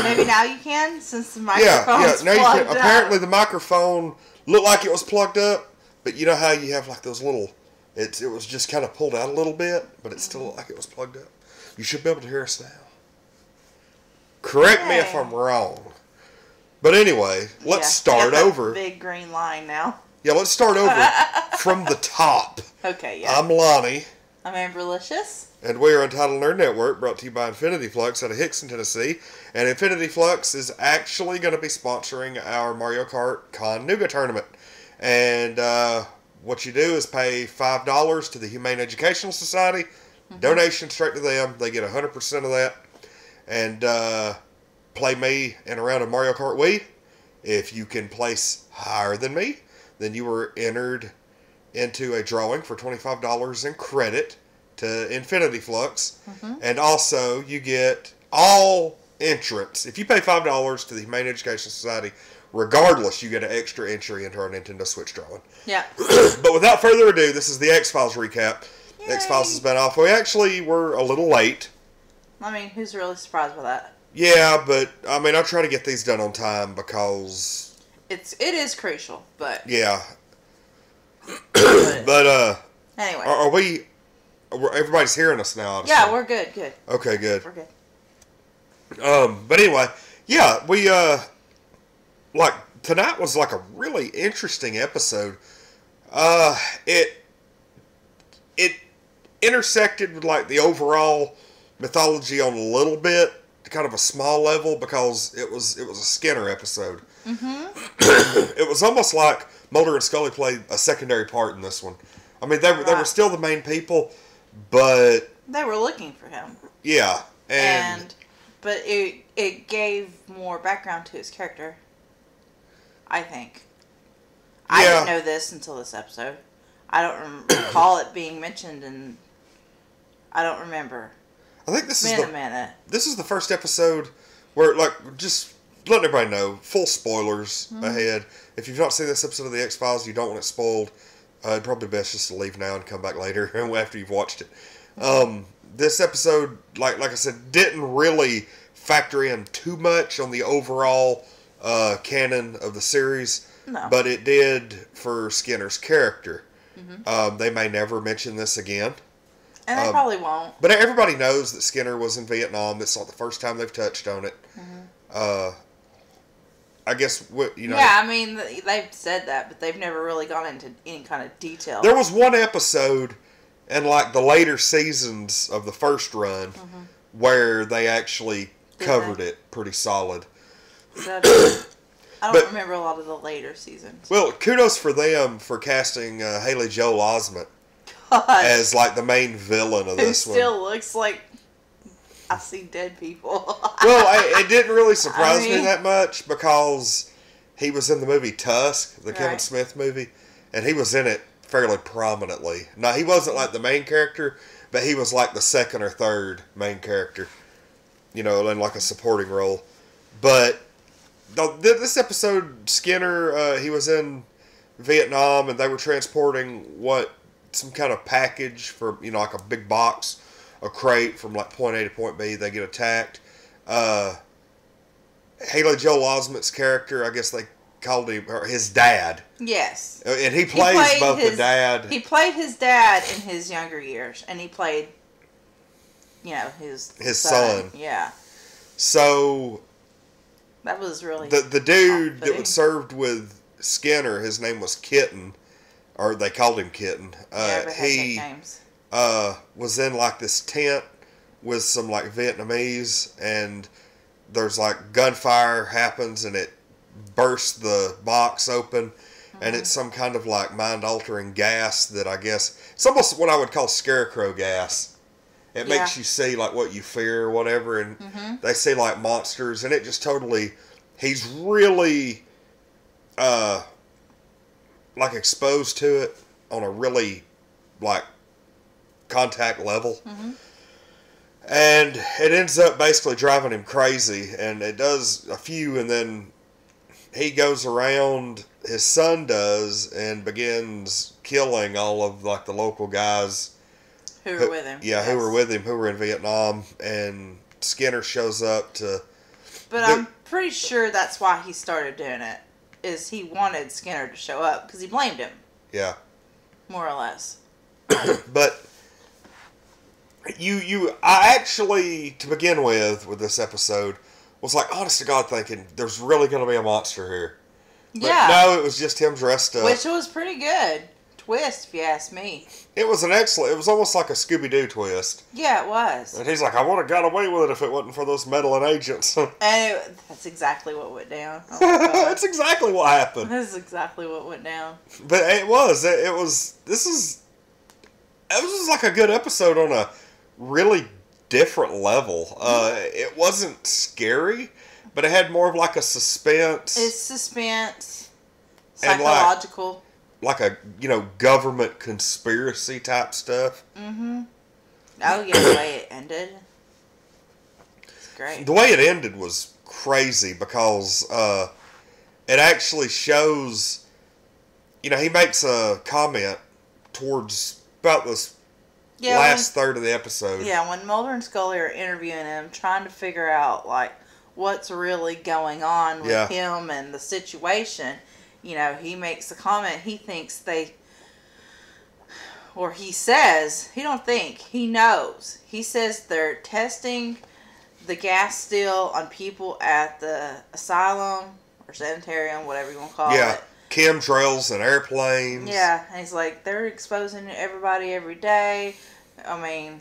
Maybe now you can, since the Yeah, microphone's now you plugged can. Apparently up. the microphone looked like it was plugged up, but you know how you have like those little, it was just kind of pulled out a little bit, but it still looked like it was plugged up. You should be able to hear us now. Correct me if I'm wrong. But anyway, let's start over. Big green line now. Yeah, let's start over from the top. Okay, yeah. I'm Lonnie. I'm Amberlicious. And we are Untitled Nerd Network, brought to you by Infinity Flux out of Hickson, Tennessee. And Infinity Flux is actually going to be sponsoring our Mario Kart Con Nougat tournament. And what you do is pay $5 to the Humane Educational Society. Donation straight to them. They get 100% of that. And play me in a round of Mario Kart Wii. If you can place higher than me, then you were entered into a drawing for $25 in credit to Infinity Flux. And also, you get all entrants. If you pay $5 to the Humane Education Society, regardless, you get an extra entry into our Nintendo Switch drawing. Yeah. But without further ado, this is the X-Files recap. Yay. X-Files has been off. We actually were a little late. I mean, who's really surprised by that? Yeah, but, I mean, I try to get these done on time because... It is crucial, but... Yeah. But, anyway. Are we... Everybody's hearing us now. Yeah, we're good, Okay, good. We're good. But anyway, yeah, we, like, tonight was like a really interesting episode. It intersected with, like, the overall mythology on a little bit, kind of a small level, because it was a Skinner episode. It was almost like Mulder and Scully played a secondary part in this one. I mean, they were still the main people, but they were looking for him. Yeah, but it gave more background to his character, I think. I didn't know this until this episode. I don't recall it being mentioned, and I don't remember. I think this is minute. This is the first episode where, like, just letting everybody know, full spoilers ahead. If you've not seen this episode of the X-Files, you don't want it spoiled, it'd probably be best just to leave now and come back later after you've watched it. This episode, like I said, didn't really factor in too much on the overall canon of the series, but it did for Skinner's character. They may never mention this again. And they probably won't. But everybody knows that Skinner was in Vietnam. It's not the first time they've touched on it. I guess, Yeah, I mean, they've said that, but they've never really gone into any kind of detail. There was one episode in, like, the later seasons of the first run where they actually covered it pretty solid. I don't remember a lot of the later seasons. Well, kudos for them for casting Haley Joel Osment as, like, the main villain of this one. Who still looks like I see dead people. Well, it didn't really surprise me that much because he was in the movie Tusk, the Kevin Smith movie, and he was in it fairly prominently. Now, he wasn't like the main character, but he was like the second or third main character, in like a supporting role. But this episode, Skinner, he was in Vietnam, and they were transporting some kind of package for, like a big box, a crate from like point A to point B. They get attacked. Haley Joel Osment's character, I guess they called him his dad. Yes. And he plays both the dad. He played his dad in his younger years, and he played, his son. Yeah. So that was really the dude that was served with Skinner, his name was Kitten, or they called him Kitten. He was in like this tent with some like Vietnamese, and there's like gunfire happens, and it bursts the box open, and it's some kind of like mind-altering gas that I guess it's almost what I would call scarecrow gas. It makes you see like what you fear or whatever, and they see like monsters, and it just totally, he's really like exposed to it on a really like contact level. And it ends up basically driving him crazy, and it does a few, and then he goes around, his son does, and begins killing all of like the local guys who were with him. Yeah, who were with him, who were in Vietnam, and Skinner shows up to But I'm pretty sure that's why he started doing it. Is he wanted Skinner to show up because he blamed him. Yeah. More or less. But I actually, to begin with this episode, was like, honest to God, thinking there's really going to be a monster here. But no, it was just him dressed up. Which was pretty good twist, if you ask me. It was an excellent. It was almost like a Scooby-Doo twist. Yeah, it was. And he's like, I would have got away with it if it wasn't for those meddling agents. And that's exactly what went down. Oh that's exactly what happened. That's exactly what went down. But it was like a good episode on a really different level. It wasn't scary, but it had more of like a suspense. It's suspense, psychological. Like a, government conspiracy type stuff. Mm-hmm. Oh, yeah, the way it ended. It's great. The way it ended was crazy because it actually shows, he makes a comment towards about this last third of the episode. Yeah, when Mulder and Scully are interviewing him, trying to figure out, what's really going on with him and the situation, he makes a comment. He thinks he says, he knows. He says they're testing the gas still on people at the asylum or sanitarium, whatever you want to call it. Yeah, chemtrails and airplanes. Yeah, and he's like, they're exposing everybody every day. I mean...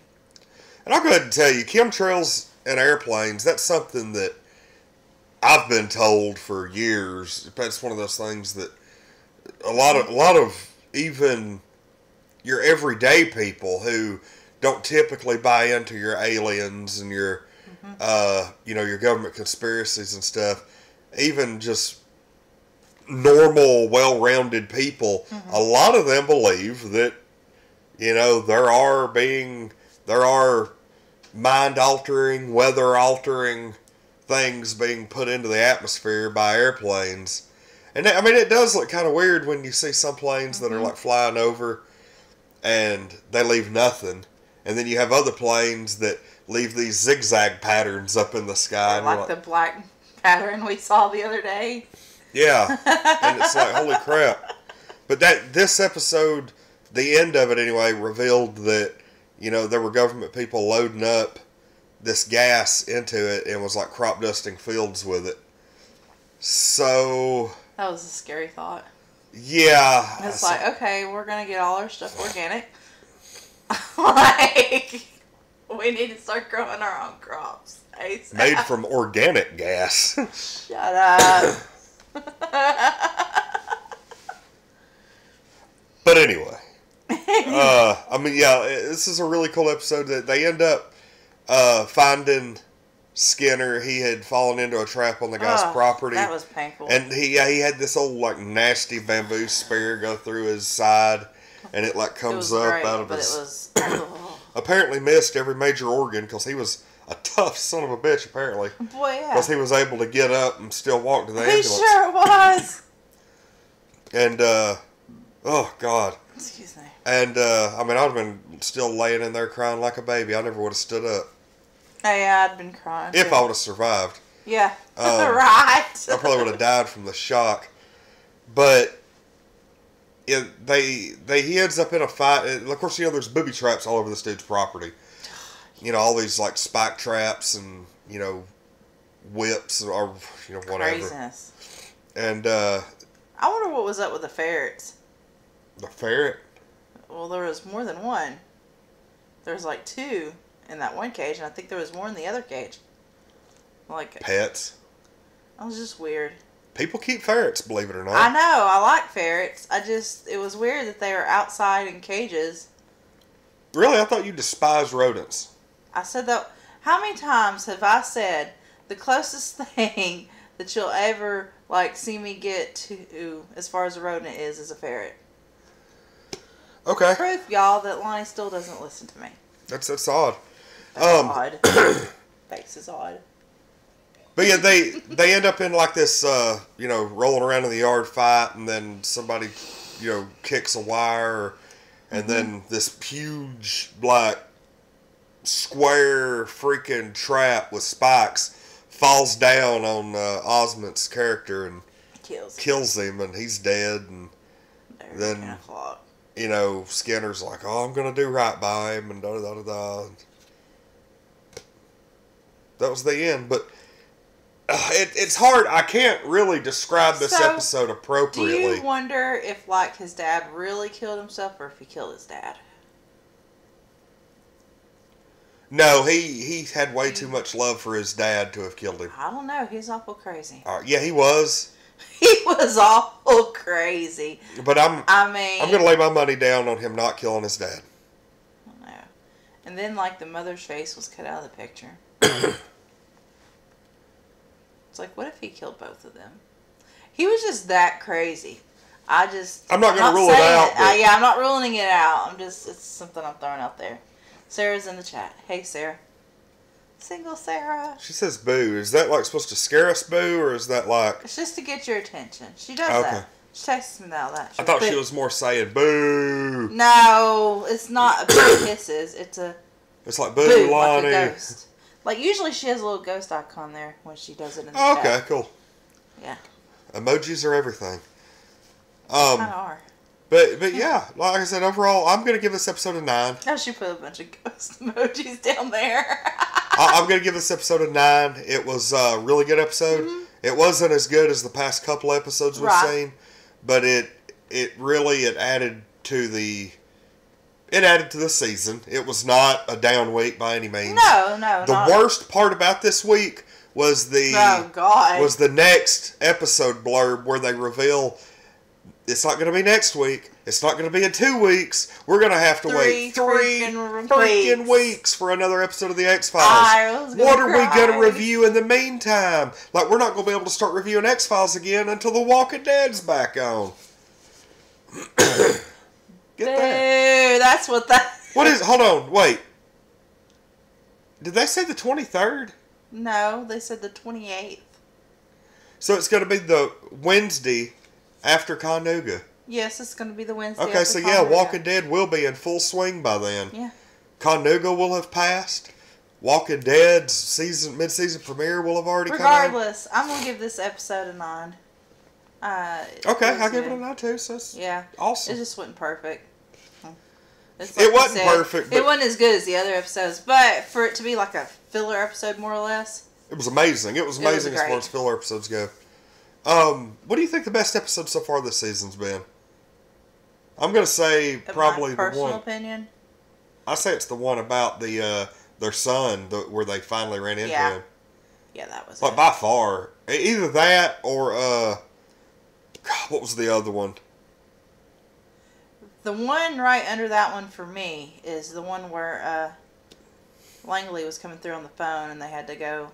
And I'll go ahead and tell you, chemtrails and airplanes, that's something that I've been told for years. It's one of those things that a lot of even your everyday people who don't typically buy into your aliens and your your government conspiracies and stuff, even just normal, well-rounded people, a lot of them believe that there are mind-altering, weather-altering things being put into the atmosphere by airplanes. And it does look kind of weird when you see some planes that are flying over and they leave nothing. And then you have other planes that leave these zigzag patterns up in the sky. Like the black pattern we saw the other day. Yeah. And it's like, holy crap. But this episode, the end of it anyway, revealed that, there were government people loading up this gas into it and was crop dusting fields with it. So... That was a scary thought. Yeah. It's okay, we're going to get all our stuff organic. We need to start growing our own crops. ASAP. Made from organic gas. Shut up. But anyway. This is a really cool episode that they end up finding Skinner. He had fallen into a trap on the guy's property. That was painful. And he had this old nasty bamboo spear go through his side, and it comes up great, out of but his. It was apparently missed every major organ because he was a tough son of a bitch. Apparently, boy, yeah. Because he was able to get up and still walk to the ambulance. He sure was. And oh God. Excuse me. And I'd have been still laying in there crying like a baby. I never would have stood up. Yeah, I'd been crying. If I would have survived. Yeah. Right. I probably would have died from the shock. But he ends up in a fight. And of course, there's booby traps all over this dude's property. All these spike traps and whips or whatever. Craziness. And I wonder what was up with the ferrets. The ferret? Well, there was more than one. There's 2 in that one cage, and I think there was more in the other cage. Pets. That was just weird. People keep ferrets, believe it or not. I know. I like ferrets. It was weird that they were outside in cages. Really? I thought you despised rodents. I said that. How many times have I said the closest thing that you'll ever see me get to as far as a rodent is a ferret? Okay. Proof, y'all, that Lonnie still doesn't listen to me. That's odd. That's odd. Face is odd. But yeah, they end up in this, rolling around in the yard fight, and then somebody, kicks a wire, and then this huge, square freaking trap with spikes falls down on Osment's character and kills him, and he's dead. And then, you know, Skinner's like, "Oh, I'm gonna do right by him," and da da da da. That was the end, but it's hard. I can't really describe this episode appropriately. Do you wonder if, like, his dad really killed himself, or if he killed his dad? No, he had way too much love for his dad to have killed him. I don't know. He's awful crazy. Yeah, he was. He was awful crazy. But I'm going to lay my money down on him not killing his dad. I don't know. And then, like, the mother's face was cut out of the picture. It's like, what if he killed both of them? He was just that crazy. I'm not going to rule it out. Yeah, I'm not ruling it out. it's something I'm throwing out there. Sarah's in the chat. Hey, Sarah. Single Sarah. She says boo. Is that like supposed to scare us, boo, or is that like... It's just to get your attention. She does that. She texts me all that. I thought she was more saying boo. No, it's not a boo kisses. It's like boo, Lonnie. Like a ghost. Like, usually she has a little ghost icon there when she does it in the chat. Okay, cool. Yeah. Emojis are everything. Kind of are. But yeah, like I said, overall, I'm going to give this episode a 9. Oh, she put a bunch of ghost emojis down there. I'm going to give this episode a 9. It was a really good episode. Mm-hmm. It wasn't as good as the past couple episodes we've seen, but it added to the season. It was not a down week by any means. No. The worst part about this week was the next episode blurb where they reveal it's not going to be next week. It's not going to be in 2 weeks. We're going to have to wait 3 freaking weeks for another episode of The X-Files. What are we going to review in the meantime? Like, we're not going to be able to start reviewing X-Files again until The Walking Dead's back on. Get that. That's what that... What is... Hold on. Wait. Did they say the 23rd? No, they said the 28th. So it's going to be the Wednesday after Cottanooga. Yes, it's going to be the Wednesday after so Cottanooga. Yeah, Walking Dead will be in full swing by then. Yeah. Cottanooga will have passed. Walking Dead's mid-season premiere will have already come out. Regardless, I'm going to give this episode a 9. Okay, I'll give it a 9 too. So that's awesome. It just wasn't perfect. It wasn't perfect. It wasn't as good as the other episodes, but for it to be like a filler episode, more or less. It was amazing. It was amazing as far as filler episodes go. What do you think the best episode so far this season's been? I'm going to say probably the one. Personal opinion? I say it's the one about their son, where they finally ran into him. Yeah, that was by far. Either that or, God, what was the other one? The one right under that one for me is the one where Langley was coming through on the phone and they had to go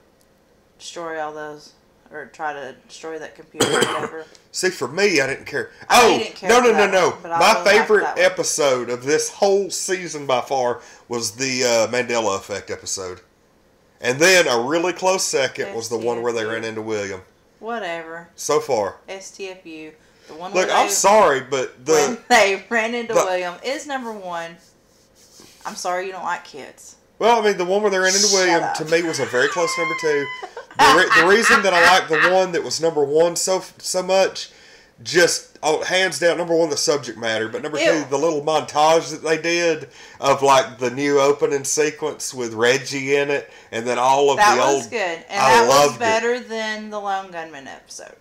destroy all those, or try to destroy that computer or whatever. See, for me, I didn't care. You didn't care No. My favorite episode of this whole season by far was the Mandela Effect episode. And then a really close second was the one where they ran into William. Whatever. So far. STFU. The one Look, I'm sorry, but when they ran into William is number 1. I'm sorry you don't like kids. Well, I mean, the one where they ran into William, to me, was a very close number 2. The reason that I like the one that was number 1 so much, just hands down, number 1, the subject matter, but number 2, the little montage that they did of like the new opening sequence with Reggie in it, and then all of the old. That was good, and that was better than the Lone Gunman episode.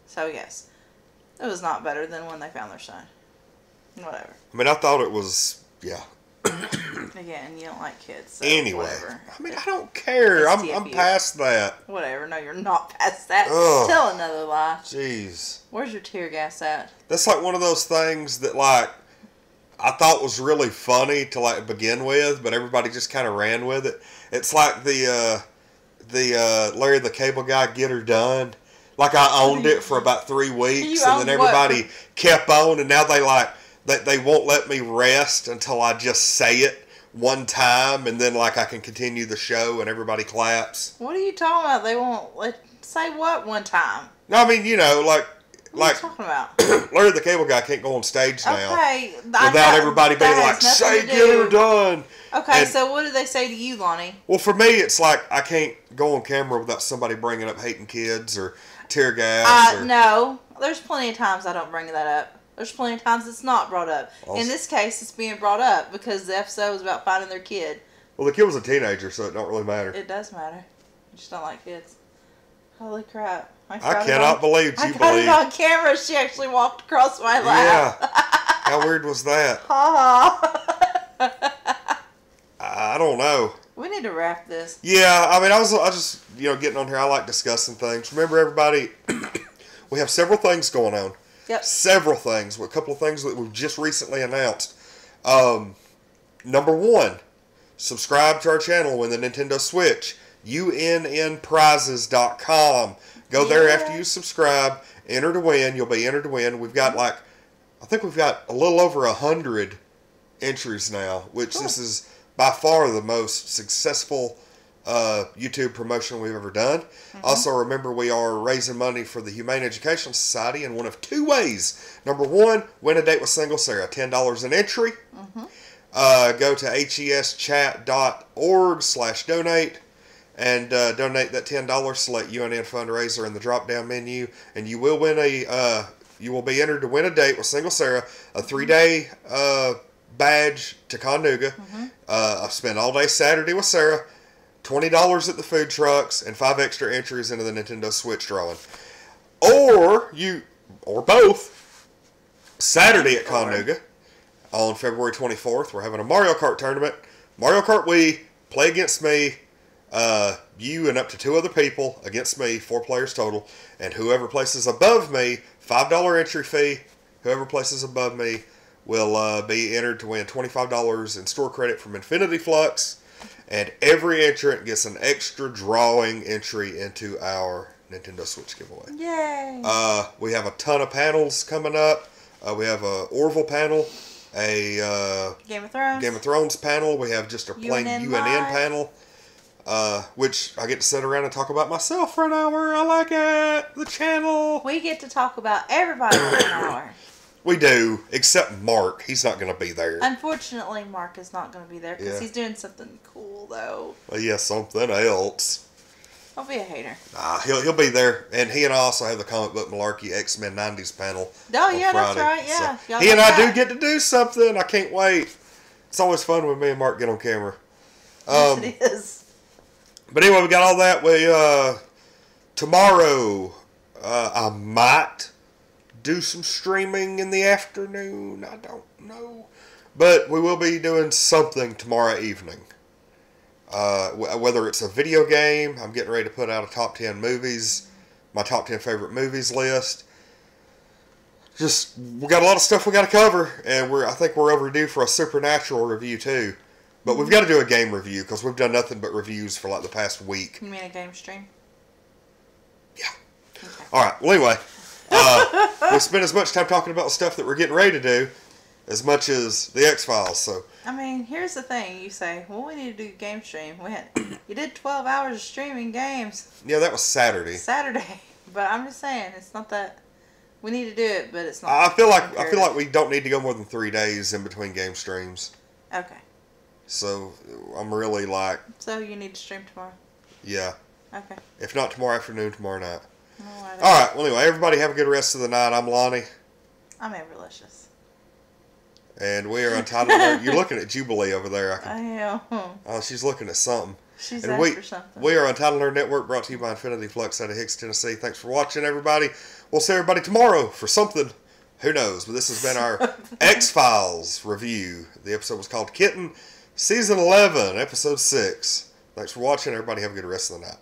So yes, it was not better than when they found their son. Whatever. I mean, I thought it was Again, you don't like kids. So anyway, whatever. I mean, I don't care. I'm past that. Whatever. No, you're not past that. Ugh. Tell another lie. Jeez. Where's your tear gas at? That's like one of those things that like I thought was really funny to like begin with, but everybody just kind of ran with it. It's like the Larry the Cable Guy Get Her Done. Like I owned it for about 3 weeks, and then everybody kept on, and now they won't let me rest until I just say it one time, and then like I can continue the show and everybody claps. What are you talking about? They won't say what one time? No, I mean, you know, what are you talking about? Larry the Cable Guy can't go on stage now okay, without everybody being like, "Say, get her done." Okay, so what do they say to you, Lonnie? Well, for me, it's like I can't go on camera without somebody bringing up hating kids or tear gas. No. There's plenty of times I don't bring that up. There's plenty of times it's not brought up. Also, in this case, it's being brought up because the episode was about finding their kid. Well, the kid was a teenager, so it don't really matter. It does matter. You just don't like kids. Holy crap. I cannot believe you believe. I got it on camera. She actually walked across my lap. Yeah. How weird was that? I don't know. We need to wrap this. Yeah, I mean, I was just, getting on here. I like discussing things. Remember, everybody, we have several things going on. Yep. Several things. A couple of things that we've just recently announced. Number one, subscribe to our channel with the Nintendo Switch. UNNprizes.com. Go there after you subscribe. Enter to win. You'll be entered to win. We've got I think we've got a little over 100 entries now, which this is by far the most successful YouTube promotion we've ever done. Also, remember, we are raising money for the Humane Educational Society in one of two ways. Number one, win a date with Single Sarah. $10 an entry. Go to heschat.org/donate and donate that $10. Select UNN fundraiser in the drop-down menu, and you will win you will be entered to win a date with Single Sarah, a 3-day badge to Connuga. I spent all day Saturday with Sarah, $20 at the food trucks, and 5 extra entries into the Nintendo Switch drawing. Or both. Saturday at Connuga on February 24th, we're having a Mario Kart tournament. Mario Kart Wii, play against me, you and up to 2 other people against me, 4 players total, and whoever places above me, $5 entry fee. Whoever places above me will be entered to win $25 in store credit from Infinity Flux, and every entrant gets an extra drawing entry into our Nintendo Switch giveaway. Yay! We have a ton of panels coming up. We have a Orville panel, a Game of Thrones panel. We have just a plain UNN panel. Which I get to sit around and talk about myself for an hour. I like it. The channel. We get to talk about everybody for an hour. We do, except Mark. He's not going to be there. Unfortunately, Mark is not going to be there because he's doing something cool, though. Well, yeah, something else. Don't be a hater. Nah, he'll be there, and he and I also have the comic book malarkey X-Men 90s panel. Oh yeah, Friday. That's right. Yeah, so he and I do get to do something. I can't wait. It's always fun when me and Mark get on camera. Yes, it is. But anyway, we got all that. Tomorrow, I might do some streaming in the afternoon. I don't know. But we will be doing something tomorrow evening. Whether it's a video game, I'm getting ready to put out a top 10 movies, my top 10 favorite movies list. We got a lot of stuff we got to cover, and I think we're overdue for a Supernatural review too. But we've got to do a game review because we've done nothing but reviews for the past week. You mean a game stream? Yeah. Okay. All right. Well, anyway, we spent as much time talking about stuff that we're getting ready to do as much as the X-Files. So. I mean, here's the thing. You say, well, we need to do a game stream. You did 12 hours of streaming games. Yeah, that was Saturday. But I'm just saying, it's not that we need to do it, but it's not. I feel like we don't need to go more than 3 days in between game streams. Okay. So I'm really So you need to stream tomorrow? Yeah. Okay. If not tomorrow afternoon, tomorrow night. Alright. All right. Well, anyway, everybody have a good rest of the night. I'm Lonnie. I'm Amberlicious. And we are Untitled. You're looking at Jubilee over there. I am. Oh, she's looking at something. She's after something. We are Untitled Nerd Network, brought to you by Infinity Flux out of Hicks, Tennessee. Thanks for watching, everybody. We'll see everybody tomorrow for something. Who knows? But this has been our X-Files review. The episode was called Kitten, Season 11, Episode 6. Thanks for watching, everybody. Have a good rest of the night.